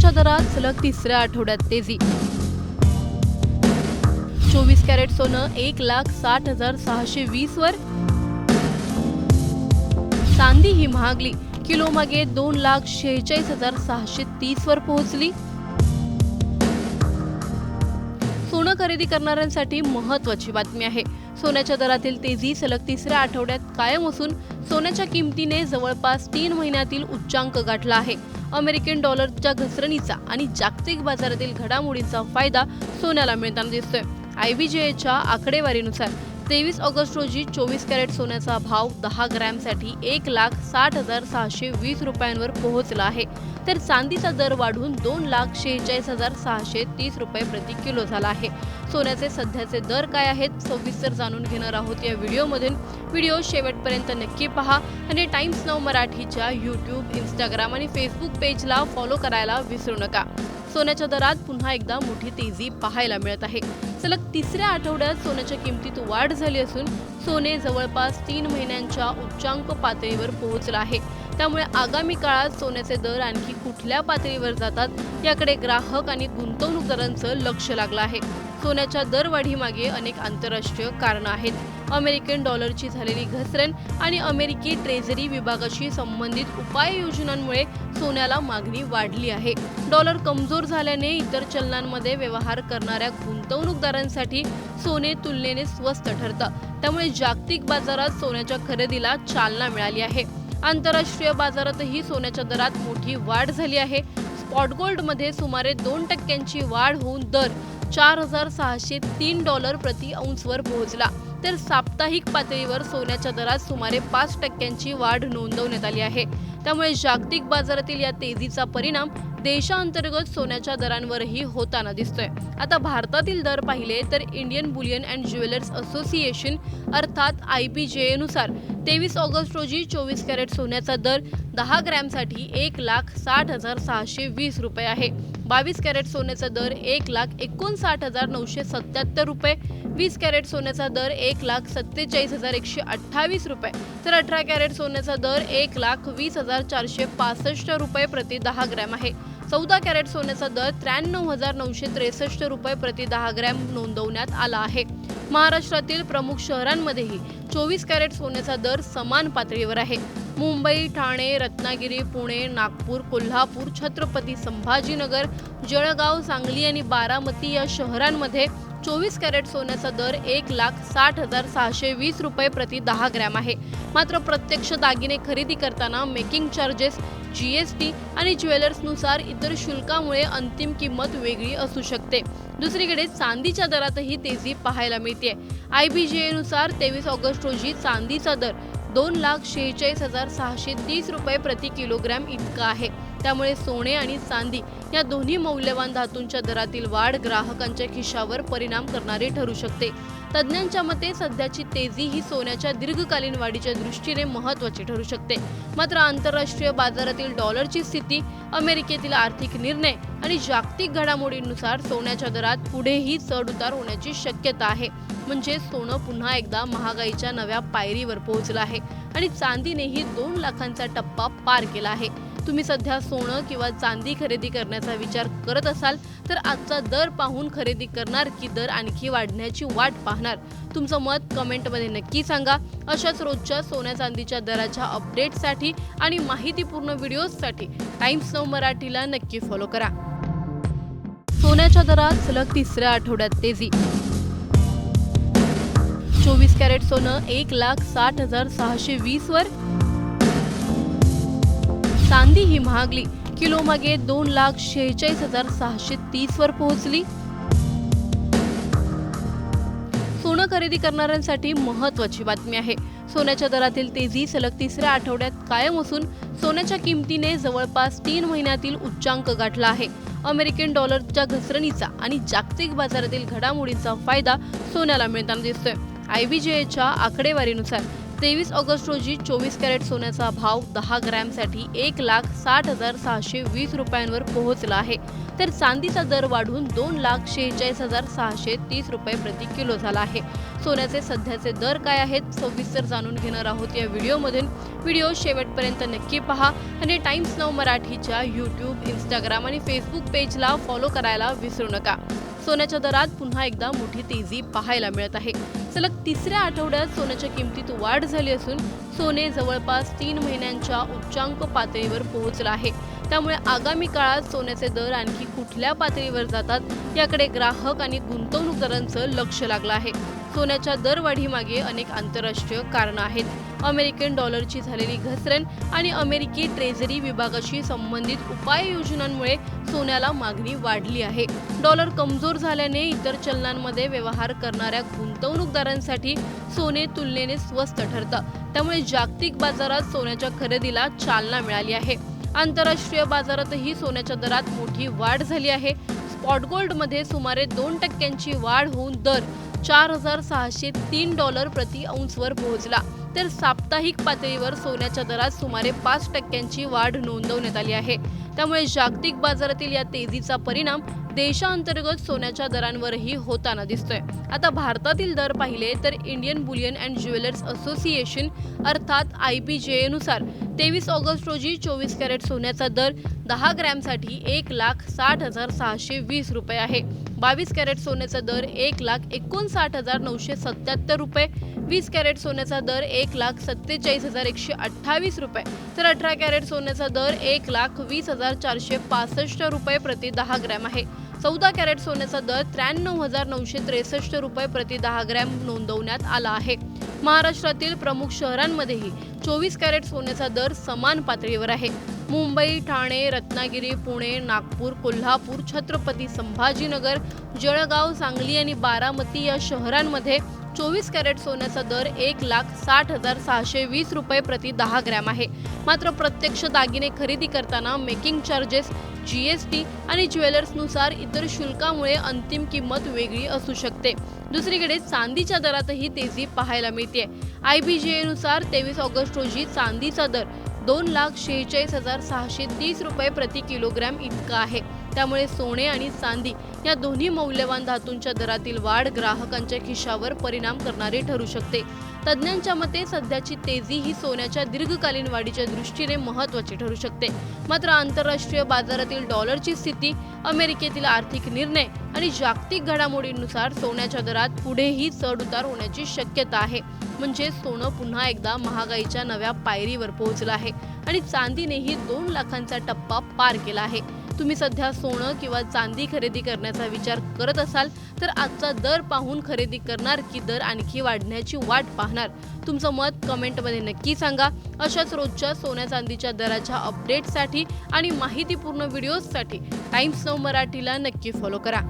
सोन्याच्या दरात सलग तिसऱ्या आठवड्यात तेजी। 24 कॅरेट सोनं 1,60,620 वर। चांदी ही महागली, किलो मागे 2,46,630 वर पोहोचली। सोनं खरेदी करणाऱ्यांसाठी महत्त्वाची बातमी आहे। सोन्याच्या दरातील तेजी सलग तिसऱ्या आठवड्यात कायम असून सोन्याच्या किमतीने जवळपास 3 महिन्यातील उच्चांक गाठला आहे। अमेरिकन डॉलरच्या घसरणीचा आणि जागतिक बाजारातील घडामोडींचा फायदा सोन्याला मिळताना दिसतोय। IBJच्या आकडेवारीनुसार 23 ऑगस्ट रोजी 24 कॅरेट सोन्याचा भाव 10 ग्रॅमसाठी 1,60,620 रुपयांवर पोहोचला आहे, तर चांदीचा दर वाढून 2,46,630 रुपये प्रति किलो झाला आहे। सोन्याचे सध्याचे दर काय आहेत सविस्तर जाणून घेणार आहोत या व्हिडिओमधून। व्हिडिओ शेवटपर्यंत नक्की पहा आणि टाइम्स नाऊ मराठीच्या यूट्यूब, इंस्टाग्राम आणि फेसबुक पेजला फॉलो करायला विसरू नका। सोन्याच्या दरात पुन्हा एकदा मोठी तेजी पाहायला मिळत आहे। सलग तिसऱ्या आठवड्यात सोन्याच्या किमतीत वाढ झाली असून सोने जवळपास 3 महिन्यांच्या उच्चांक पातळीवर पोहोचला आहे। त्यामुळे आगामी काळात सोन्याचे दर आणखी कुठल्या पातळीवर जातात याकडे ग्राहक आणि गुंतवणूकदारांचं लक्ष लागलं आहे। सोन्याच्या दरवाढीमागे अनेक आंतरराष्ट्रीय कारणं आहेत। अमेरिकन डॉलरची झालेली घसरण आणि अमेरिकी ट्रेझरी विभागाशी संबंधित उपाययोजनांमुळे सोन्याला मागणी वाढली आहे। डॉलर कमजोर झाल्याने इतर चलनांमध्ये व्यवहार करणाऱ्या गुंतवणूकदारांसाठी सोने तुलनेने स्वस्त ठरतं। त्यामुळे जागतिक बाजारात सोन्याच्या खरेदीला चालना मिळाली आहे। आंतरराष्ट्रीय बाजारातही सोन्याच्या दरात मोठी वाढ झाली आहे। स्पॉट गोल्डमध्ये सुमारे 2% वाढ होऊन दर $4,603 प्रति औंसवर पोहोचला, तर साप्ताहिक पातळीवर सोन्याच्या दरात सुमारे 5% वाढ नोंदवण्यात आली आहे। त्यामुळे जागतिक बाजारातील या तेजीचा परिणाम देशांतर्गत सोन्याच्या दरांवरही होताना दिसतोय। आता भारतातील दर पाहिले तर Indian Boolean and jewellers association अर्थात IBJ नुसार 23 ऑगस्ट रोजी 24 कॅरेट सोन्याचा दर 10 ग्रॅमसाठी 1,60,620 रुपये आहे। 22 कॅरेट सोन्याचा दर 1,59,977 रुपये, 20 कॅरेट सोन्याचा दर 1,47,128 रुपये, तर 18 कॅरेट सोन्याचा दर 1,20,465 रुपये प्रति 10 ग्रॅम आहे। 14 कॅरेट सोन्याचा दर 93,963 रुपये प्रति 10 ग्रॅम नोंदवण्यात आला आहे। महाराष्ट्रातील प्रमुख शहरांमध्येही 24 कॅरेट सोन्याचा दर समान पातळीवर आहे। मुंबई, ठाणे, रत्नागिरी, पुणे, नागपूर, कोल्हापूर, छत्रपती संभाजीनगर, जळगाव, सांगली आणि बारामती या शहरांमध्ये 24 कॅरेट सोन्याचा दर 1,60,620 रुपये प्रति 10 ग्रॅम आहे। मात्र प्रत्यक्ष दागिने खरेदी करताना मेकिंग चार्जेस, GST आणि ज्वेलर्सनुसार इतर शुल्कामुळे अंतिम किंमत वेगळी असू शकते। दुसरीकडे चांदीच्या दरातही तेजी पाहायला मिळते। IBJ नुसार 23 ऑगस्ट रोजी चांदीचा दर 2,46,630 रुपये प्रति किलोग्रॅम इतका आहे। त्यामुळे सोने आणि चांदी या दोन्ही मौल्यवान धातूंच्या दरातील वाढ ग्राहकांच्या खिशावर परिणाम करणारी ठरू शकते। तज्ज्ञांच्या मते सध्याची तेजी ही सोन्याच्या दीर्घकालीन वाढीच्या दृष्टीने महत्त्वाची ठरू शकते। मात्र आंतरराष्ट्रीय बाजारातील डॉलरची स्थिती, अमेरिकेतील आर्थिक निर्णय आणि जागतिक घडामोडींनुसार सोन्याच्या दरात पुढेही चढ-उतार होण्याची शक्यता आहे। म्हणजे सोनं पुन्हा एकदा महागाईच्या नव्या पायरीवर पोहोचलं आहे आणि चांदीनेही 2 लाखांचा टप्पा पार केला आहे। तुम्ही सध्या सोनं किंवा चांदी खरेदी करण्याचा विचार करत असाल तर आजचा दर पाहून खरेदी करणार की दर आणखी वाढण्याची वाट पाहणार? तुमचं मत कमेंटमध्ये नक्की सांगा। अशाच रोजच्या सोन्या चांदीच्या दराच्या अपडेटसाठी आणि माहितीपूर्ण व्हिडिओजसाठी टाइम्स नाऊ मराठीला नक्की फॉलो करा। सोन्याच्या दरात सलग तिसऱ्या आठवड्यात तेजी। 24 कॅरेट सोनं 1,60,620 वर। चांदी ही महागली, किलो मागे 2,46,630 वर पोहोचली। सोनं खरेदी करणाऱ्यांसाठी महत्त्वाची बातमी आहे। सोन्याच्या दरातील तेजी सलग तिसऱ्या आठवड्यात कायम असून सोन्याच्या किमतीने जवळपास 3 महिन्यातील उच्चांक गाठला आहे। अमेरिकन डॉलरच्या घसरणीचा आणि जागतिक बाजारातील घडामोडींचा फायदा सोन्याला मिळताना दिसतोय। IBJच्या आकडेवारीनुसार 23 ऑगस्ट रोजी 24 कॅरेट सोन्याचा भाव 10 ग्रॅमसाठी 1,60,620 रुपयांवर पोहोचला आहे, तर चांदीचा दर वाढून 2,46,630 रुपये प्रति किलो झाला आहे. सोन्याचे सध्याचे दर काय आहेत सविस्तर जाणून घेणार आहोत या व्हिडिओमधून. व्हिडिओ शेवटपर्यंत नक्की पहा आणि टाइम्स नाऊ मराठीच्या यूट्यूब, इंस्टाग्राम आणि फेसबुक पेजला फॉलो करायला विसरू नका. सोन्याच्या दरात पुन्हा एकदा मोठी तेजी पाहायला मिळत आहे. सलग तिसऱ्या आठवड्यात सोन्याच्या किमतीत वाढ झाली असून सोने जवळपास 3 महिन्यांच्या उच्चांक पातळीवर पोहोचला आहे. त्यामुळे आगामी काळात सोन्याचे दर आणखी कुठल्या पातळीवर जातात याकडे ग्राहक आणि गुंतवणूकदारांचं लक्ष लागलं आहे. सोन्याच्या दरवाढीमागे अनेक आंतरराष्ट्रीय कारणं आहेत. अमेरिकन डॉलरची झालेली घसरण आणि अमेरिकी ट्रेझरी विभागाशी संबंधित उपाययोजनांमुळे सोन्याला मागणी वाढली आहे. डॉलर कमजोर झाल्याने इतर चलनांमध्ये व्यवहार करणाऱ्या गुंतवणूकदारांसाठी सोने तुलनेने स्वस्त ठरतं. त्यामुळे जागतिक बाजारात सोन्याच्या खरेदीला चालना मिळाली आहे. आंतरराष्ट्रीय बाजारातही सोन्याच्या दरात मोठी वाढ झाली आहे. स्पॉट गोल्डमध्ये सुमारे 2% वाढ होऊन दर $4,603 प्रति औंसवर पोहोचला, तर साप्ताहिक पातळीवर सोन्याच्या दरात सुमारे 5% वाढ नोंदवण्यात आली आहे. त्यामुळे जागतिक बाजारातील या तेजीचा परिणाम देशांतर्गत सोन्याच्या दरांवरही होताना दिसतोय. आता भारतातील दर पाहिले तर Indian Boolean and jewellers association अर्थात IBJA नुसार 23 ऑगस्ट रोजी 24 कॅरेट सोन्याचा दर 10 ग्रॅमसाठी 1,60,620 रुपये आहे. 22 कॅरेट सोन्याचा दर 1,59,977 रुपये, 20 कॅरेट सोन्याचा दर 1,47,128 रुपये, तर 18 कॅरेट सोन्याचा दर 1,20,465 रुपये प्रति 10 ग्रॅम आहे. 14 कॅरेट सोन्याचा दर 93,963 रुपये प्रति 10 ग्रॅम नोंदवण्यात आला आहे. महाराष्ट्रातील प्रमुख शहरांमध्येही 24 कॅरेट सोन्याचा दर समान पातळीवर आहे. मुंबई, ठाणे, रत्नागिरी, पुणे, नागपूर, कोल्हापूर, छत्रपती संभाजीनगर, जळगाव, सांगली आणि बारामती या शहरांमध्ये 24 कॅरेट सोन्याचा दर 1,60,620 रुपये प्रति 10 ग्रॅम आहे. मात्र प्रत्यक्ष दागिने खरेदी करताना मेकिंग चार्जेस, GST आणि ज्वेलर्सनुसार इतर शुल्कामुळे अंतिम किंमत वेगळी असू शकते. दुसरीकडे चांदीच्या दरातही तेजी पाहायला मिळते. IBJA नुसार 23 ऑगस्ट रोजी चांदीचा दर 2,46,630 रुपये प्रति किलोग्रॅम इतका आहे. त्यामुळे सोने आणि चांदी या दोन्ही मौल्यवान धातूंच्या दरातील वाढ ग्राहकांच्या खिशावर परिणाम करणारी ठरू शकते. तज्ज्ञांच्या मते सध्याची तेजी ही सोन्याच्या दीर्घकालीन वाढीच्या दृष्टीने महत्त्वाची ठरू शकते. मात्र आंतरराष्ट्रीय बाजारातील डॉलरची स्थिती, अमेरिकेतील आर्थिक निर्णय आणि जागतिक घडामोडींनुसार सोन्याच्या दरात पुढेही चढ-उतार होण्याची शक्यता आहे. म्हणजे सोनं पुन्हा एकदा महागाईच्या नव्या पायरीवर पोहोचलं आहे आणि चांदीनेही 2 लाखांचा टप्पा पार केला आहे. तुम्ही सध्या सोनं किंवा चांदी खरेदी करण्याचा विचार करत असाल तर आजचा दर पाहून खरेदी करणार की दर आणखी वाढण्याची वाट पाहणार? तुमचं मत कमेंटमध्ये नक्की सांगा. अशाच रोजच्या सोन्या चांदीच्या दराच्या अपडेटसाठी आणि माहितीपूर्ण व्हिडिओजसाठी टाइम्स नाऊ मराठीला नक्की फॉलो करा.